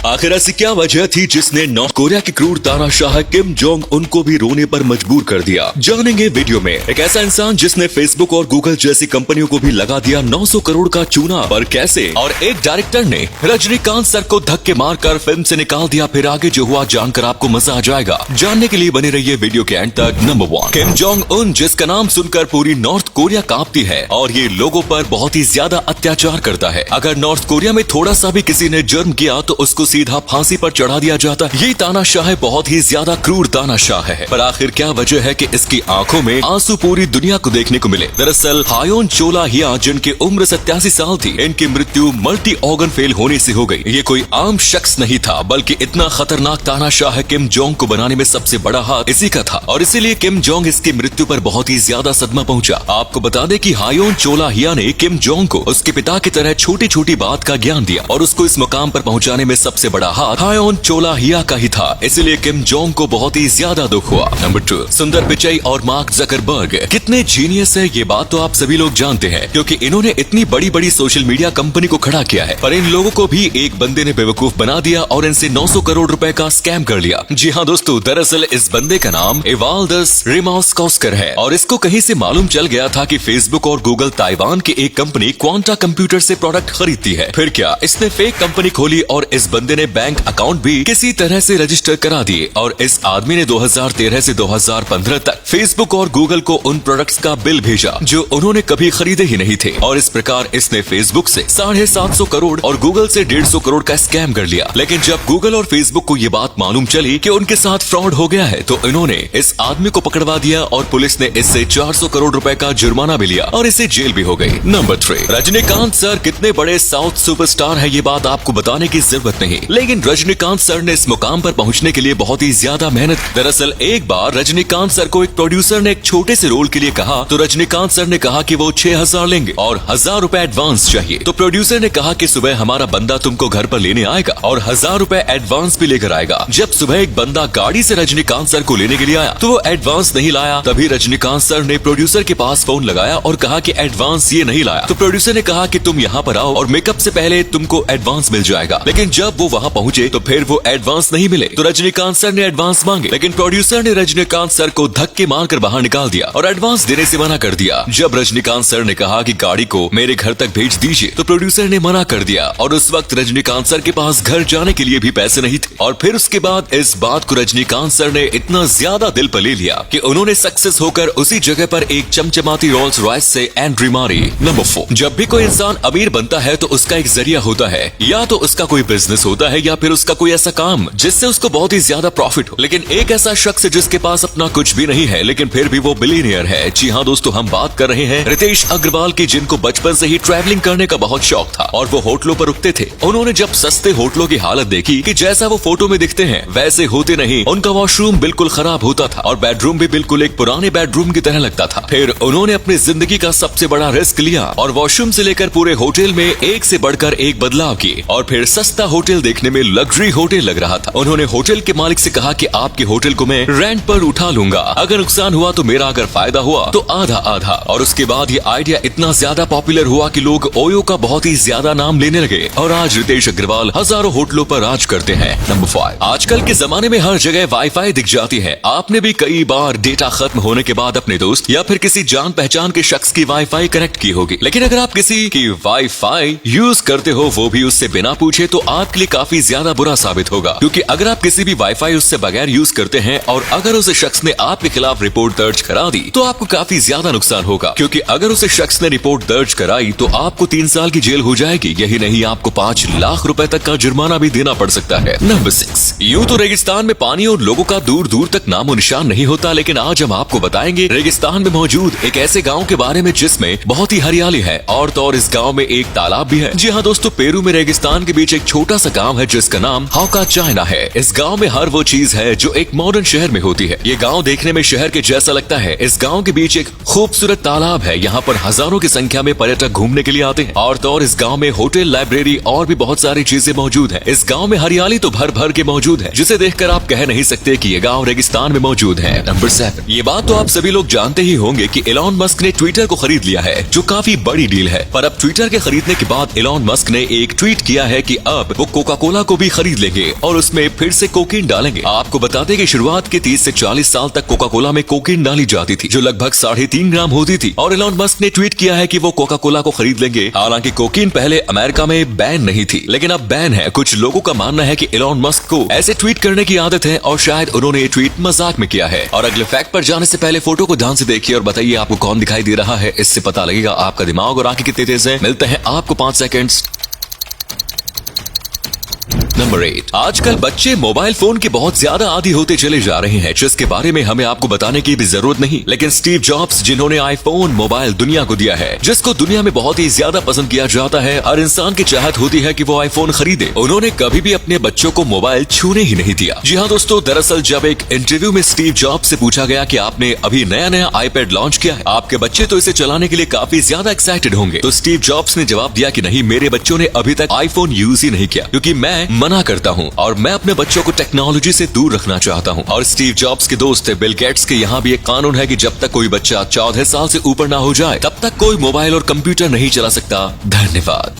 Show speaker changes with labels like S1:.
S1: आखिर ऐसी क्या वजह थी जिसने नॉर्थ कोरिया की क्रूर तानाशाह किम जोंग उन को भी रोने पर मजबूर कर दिया? जानेंगे वीडियो में। एक ऐसा इंसान जिसने फेसबुक और गूगल जैसी कंपनियों को भी लगा दिया 900 करोड़ का चूना, पर कैसे? और एक डायरेक्टर ने रजनीकांत सर को धक्के मारकर फिल्म से निकाल दिया। फिर आगे जो हुआ जानकर आपको मजा आ जाएगा। जानने के लिए बने रहिए वीडियो के एंड तक। नंबर 1, किम जोंग उन, जिसका नाम सुनकर पूरी नॉर्थ कोरिया कांपती है और ये लोगों पर बहुत ही ज्यादा अत्याचार करता है। अगर नॉर्थ कोरिया में थोड़ा सा भी किसी ने जुर्म किया तो उसको सीधा फांसी पर चढ़ा दिया जाता है। ये तानाशाह बहुत ही ज्यादा क्रूर तानाशाह है। पर आखिर क्या वजह है कि इसकी आंखों में आंसू पूरी दुनिया को देखने को मिले? दरअसल हायोन चोलाहिया, जिनकी उम्र 87 साल थी, इनकी मृत्यु मल्टी ऑर्गन फेल होने से हो गई। ये कोई आम शख्स नहीं था, बल्कि इतना खतरनाक तानाशाह किम जोंग को बनाने में सबसे बड़ा हाथ इसी का था और इसीलिए किम जोंग इसकी मृत्यु पर बहुत ही ज्यादा सदमा पहुंचा। आपको बता दें कि हायोन चोलाहिया ने किम जोंग को उसके पिता की तरह छोटी छोटी बात का ज्ञान दिया और उसको इस मुकाम पर पहुंचाने में सबसे बड़ा हाथ हायोन चोलाहिया का ही था। इसलिए किम जोंग को बहुत ही ज्यादा दुख हुआ। नंबर 2, सुंदर पिचाई और मार्क जकरबर्ग कितने जीनियस है, ये बात तो आप सभी लोग जानते हैं, क्योंकि इन्होंने इतनी बड़ी बड़ी सोशल मीडिया कंपनी को खड़ा किया है। पर इन लोगों को भी एक बंदे ने बेवकूफ बना दिया और इनसे 900 करोड़ रुपए का स्कैम कर लिया। जी हाँ दोस्तों, दरअसल इस बंदे का नाम एवाल्डस रिमाउस्काउस्कर है और इसको कहीं से मालूम चल गया था कि फेसबुक और गूगल ताइवान की एक कंपनी क्वांटा कंप्यूटर से प्रोडक्ट खरीदती है। फिर क्या, इसने फेक कंपनी खोली और इस बंदे ने बैंक अकाउंट भी किसी तरह से रजिस्टर करा दिए और इस आदमी ने 2013 से 2015 तक फेसबुक और गूगल को उन प्रोडक्ट्स का बिल भेजा जो उन्होंने कभी खरीदे ही नहीं थे। और इस प्रकार इसने फेसबुक से 750 करोड़ और गूगल से 150 करोड़ का स्कैम कर लिया। लेकिन जब गूगल और फेसबुक को ये बात मालूम चली कि उनके साथ फ्रॉड हो गया है तो इन्होंने इस आदमी को पकड़वा दिया और पुलिस ने इससे 400 करोड़ रुपए का जुर्माना भी लिया और इसे जेल भी हो गई। नंबर 3, रजनीकांत सर कितने बड़े साउथ सुपरस्टार है, ये बात आपको बताने की जरूरत नहीं, लेकिन रजनीकांत सर ने इस मुकाम पर पहुंचने के लिए बहुत ही ज्यादा मेहनत। दरअसल एक बार रजनीकांत सर को एक प्रोड्यूसर ने एक छोटे से रोल के लिए कहा तो रजनीकांत सर ने कहा कि वो 6000 लेंगे और 1000 रुपए एडवांस चाहिए। तो प्रोड्यूसर ने कहा कि सुबह हमारा बंदा तुमको घर पर लेने आएगा और 1000 रुपए एडवांस भी लेकर आएगा। जब सुबह एक बंदा गाड़ी से रजनीकांत सर को लेने के लिए आया तो वो एडवांस नहीं लाया। तभी रजनीकांत सर ने प्रोड्यूसर के पास फोन लगाया और कहा कि एडवांस ये नहीं लाया। तो प्रोड्यूसर ने कहा कि तुम यहाँ पर आओ और मेकअप से पहले तुमको एडवांस मिल जाएगा। लेकिन जब वो वहाँ पहुँचे तो फिर वो एडवांस नहीं मिले। तो रजनीकांत सर ने एडवांस मांगे, लेकिन प्रोड्यूसर ने रजनीकांत सर को धक्के मारकर बाहर निकाल दिया और एडवांस देने से मना कर दिया। जब रजनीकांत सर ने कहा कि गाड़ी को मेरे घर तक भेज दीजिए तो प्रोड्यूसर ने मना कर दिया और उस वक्त रजनीकांत सर के पास घर जाने के लिए भी पैसे नहीं थे। और फिर उसके बाद इस बात को रजनीकांत सर ने इतना ज्यादा दिल पर ले लिया कि उन्होंने सक्सेस होकर उसी जगह पर एक चमचमाती रोल्स रॉयस से एंट्री मारी। नंबर 4, जब भी कोई इंसान अमीर बनता है तो उसका एक जरिया होता है, या तो उसका कोई बिजनेस होता है या फिर उसका कोई ऐसा काम जिससे उसको बहुत ही ज्यादा प्रॉफिट हो। लेकिन एक ऐसा शख्स जिसके पास अपना कुछ भी नहीं है लेकिन फिर भी वो बिलियनियर है। जी हाँ दोस्तों, हम बात कर रहे हैं रितेश अग्रवाल की, जिनको बचपन से ही ट्रैवलिंग करने का बहुत शौक था और वो होटलों पर रुकते थे। उन्होंने जब सस्ते होटलों की हालत देखी कि जैसा वो फोटो में दिखते हैं वैसे होते नहीं, उनका वॉशरूम बिल्कुल खराब होता था और बेडरूम भी बिल्कुल एक पुराने बेडरूम की तरह लगता था। फिर उन्होंने अपनी जिंदगी का सबसे बड़ा रिस्क लिया और वॉशरूम से लेकर पूरे होटल में एक से बढ़कर एक बदलाव किए और फिर सस्ता होटल देखने में लग्जरी होटल लग रहा था। उन्होंने होटल के मालिक से कहा कि आपके होटल को मैं रेंट पर उठा लूंगा, अगर नुकसान हुआ तो मेरा, अगर फायदा हुआ तो आधा आधा। और उसके बाद ये आइडिया इतना ज्यादा पॉपुलर हुआ कि लोग ओयो का बहुत ही ज्यादा नाम लेने लगे और आज रितेश अग्रवाल हजारों होटलों पर राज करते हैं। नंबर 5, आजकल के जमाने में हर जगह वाईफाई दिख जाती है। आपने भी कई बार डेटा खत्म होने के बाद अपने दोस्त या फिर किसी जान पहचान के शख्स की वाईफाई कनेक्ट की होगी। लेकिन अगर आप किसी की वाईफाई यूज करते हो, वो भी उससे बिना पूछे, तो आपके लिए काफी ज्यादा बुरा साबित होगा। क्योंकि अगर आप किसी भी वाईफाई उससे बगैर यूज करते हैं और अगर उस शख्स ने आपके खिलाफ रिपोर्ट दर्ज करा दी तो आपको काफी ज्यादा नुकसान होगा। क्योंकि अगर उस शख्स ने रिपोर्ट दर्ज कराई तो आपको 3 साल की जेल हो जाएगी। यही नहीं, आपको 5 लाख रुपए तक का जुर्माना भी देना पड़ सकता है। नंबर 6, यूं तो रेगिस्तान में पानी और लोगों का दूर दूर तक नामो निशान नहीं होता, लेकिन आज हम आपको बताएंगे रेगिस्तान में मौजूद एक ऐसे गाँव के बारे में जिसमें बहुत ही हरियाली है और तो और इस गाँव में एक तालाब भी है। जी हाँ दोस्तों, पेरू में रेगिस्तान के बीच एक छोटा सा गाँव है जिसका नाम हाका चाइना है। इस गाँव में हर वो चीज है जो एक मॉडर्न शहर में होती है। ये गांव देखने में शहर के जैसा लगता है। इस गांव के बीच एक खूबसूरत तालाब है। यहाँ पर हजारों की संख्या में पर्यटक घूमने के लिए आते हैं और तो और इस गांव में होटल, लाइब्रेरी और भी बहुत सारी चीजें मौजूद हैं। इस गांव में हरियाली तो भर भर के मौजूद है, जिसे देखकर आप कह नहीं सकते कि ये गांव रेगिस्तान में मौजूद है। नंबर 7, ये बात तो आप सभी लोग जानते ही होंगे कि एलॉन मस्क ने ट्विटर को खरीद लिया है, जो काफी बड़ी डील है। पर अब ट्विटर के खरीदने के बाद एलॉन मस्क ने एक ट्वीट किया है कि अब वो कोका कोला को भी खरीद लेंगे और उसमें फिर से कोकीन डालेंगे। आपको बता दें कि शुरुआत के 30 से 40 साल तक कोका कोला में कोकीन डाली जाती थी, जो लगभग 3.5 ग्राम होती थी। और एलन मस्क ने ट्वीट किया है कि वो कोका कोला को खरीद लेंगे। हालांकि कोकीन पहले अमेरिका में बैन नहीं थी, लेकिन अब बैन है। कुछ लोगों का मानना है कि एलन मस्क को ऐसे ट्वीट करने की आदत है और शायद उन्होंने ये ट्वीट मजाक में किया है। और अगले फैक्ट पर जाने से पहले फोटो को ध्यान से देखिए और बताइए आपको कौन दिखाई दे रहा है। इससे पता लगेगा आपका दिमाग और आंखें कितनी तेज है। मिलते हैं आपको 5 सेकंड्स। नंबर 8। आजकल बच्चे मोबाइल फोन के बहुत ज्यादा आदी होते चले जा रहे हैं, जिसके बारे में हमें आपको बताने की भी जरूरत नहीं। लेकिन स्टीव जॉब्स, जिन्होंने आईफोन मोबाइल दुनिया को दिया है, जिसको दुनिया में बहुत ही ज्यादा पसंद किया जाता है, हर इंसान की चाहत होती है कि वो आईफोन खरीदे, उन्होंने कभी भी अपने बच्चों को मोबाइल छूने ही नहीं दिया। जी हाँ दोस्तों, दरअसल जब एक इंटरव्यू में स्टीव जॉब्स से पूछा गया कि आपने अभी नया आईपैड लॉन्च किया है, आपके बच्चे तो इसे चलाने के लिए काफी ज्यादा एक्साइटेड होंगे, तो स्टीव जॉब्स ने जवाब दिया कि नहीं, मेरे बच्चों ने अभी तक आईफोन यूज ही नहीं किया, क्योंकि मैं मना करता हूँ और मैं अपने बच्चों को टेक्नोलॉजी से दूर रखना चाहता हूँ। और स्टीव जॉब्स के दोस्त बिल गेट्स के यहाँ भी एक कानून है कि जब तक कोई बच्चा 14 साल से ऊपर ना हो जाए, तब तक कोई मोबाइल और कंप्यूटर नहीं चला सकता। धन्यवाद।